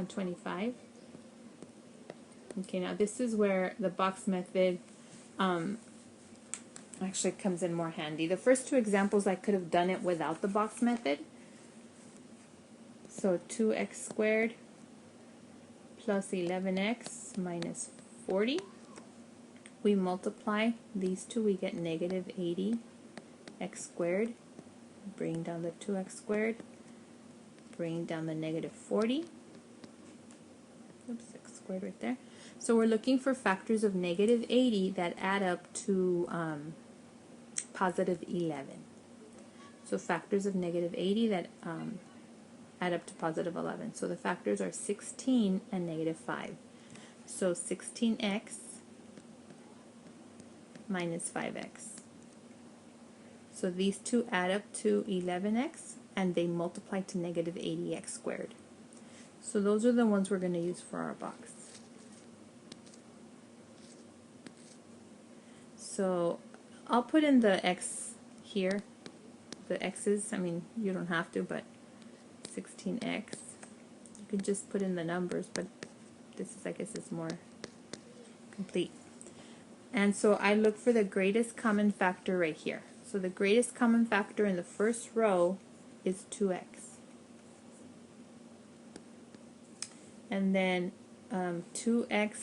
125. Okay, now this is where the box method actually comes in more handy. The first two examples I could have done it without the box method. So 2x squared plus 11x minus 40. We multiply these two, we get negative 80x squared. Bring down the 2x squared. Bring down the negative 40. Oops, x squared right there. So we're looking for factors of negative 80 that add up to positive 11. So factors of negative 80 that add up to positive 11. So the factors are 16 and negative 5. So 16x minus 5x. So these two add up to 11x, and they multiply to negative 80x squared. So those are the ones we're going to use for our box. So I'll put in the x here, the x's. I mean, you don't have to, but 16x. You can just put in the numbers, but this is, I guess, is more complete. And so I look for the greatest common factor right here. So the greatest common factor in the first row is 2x. And then 2x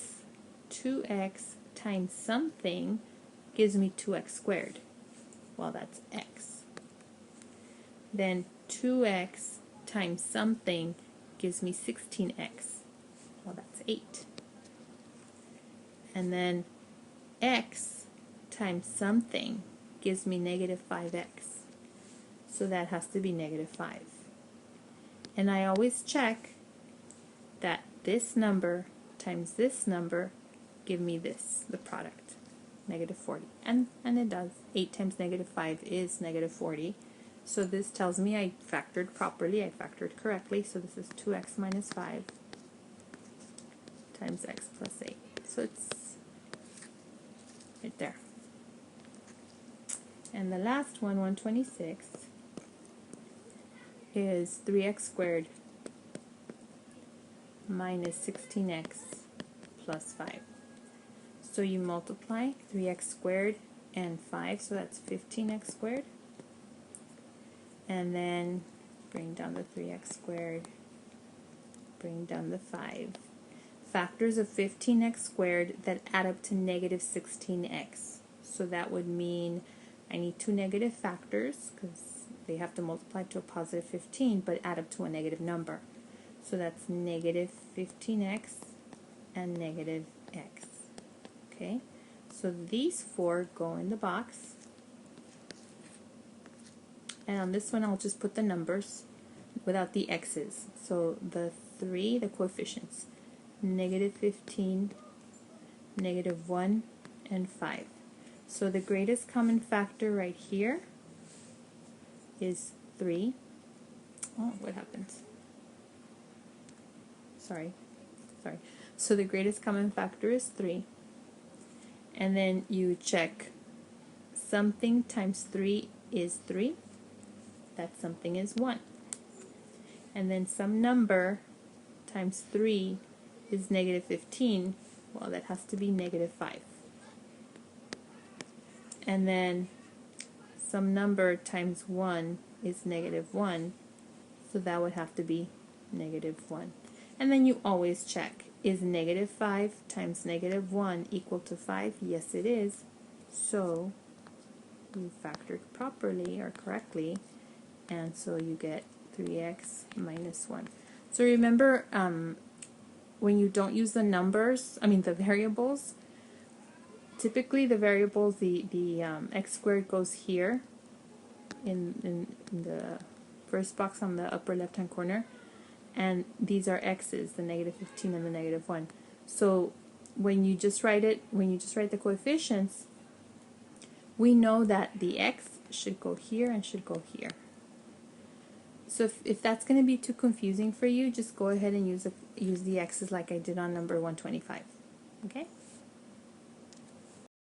times something gives me 2x squared. Well, that's x. Then 2x times something gives me 16x. Well, that's 8. And then x times something gives me negative 5x. So that has to be negative 5. And I always check that this number times this number give me this, the product, negative 40. And it does. 8 times negative 5 is negative 40. So this tells me I factored properly, I factored correctly. So this is 2x minus 5 times x plus 8. So it's right there. And the last one, 126, is 3x squared minus 16x plus 5. So you multiply 3x squared and 5, so that's 15x squared. And then bring down the 3x squared, bring down the 5. Factors of 15x squared that add up to negative 16x. So that would mean I need two negative factors because they have to multiply to a positive 15 but add up to a negative number. So that's negative 15x and negative x. Okay, so these four go in the box. And on this one I'll just put the numbers without the x's. So the 3, the coefficients, negative 15, negative 1, and 5. So the greatest common factor right here is 3. Oh, what happens? Sorry. So the greatest common factor is 3. And then you check something times 3 is 3. That something is 1. And then some number times 3 is negative 15. Well, that has to be negative 5. And then some number times 1 is negative 1, so that would have to be negative 1. And then you always check, is negative 5 times negative 1 equal to 5? Yes, it is. So you factored properly or correctly, and so you get 3x minus 1. So remember, when you don't use the numbers, the variables, typically the variables, the x squared goes here in the first box on the upper left hand corner, and these are x's, the negative 15 and the negative 1. So when you just write the coefficients, we know that the x should go here and should go here. So if that's going to be too confusing for you, just go ahead and use the x's like I did on number 125. Okay?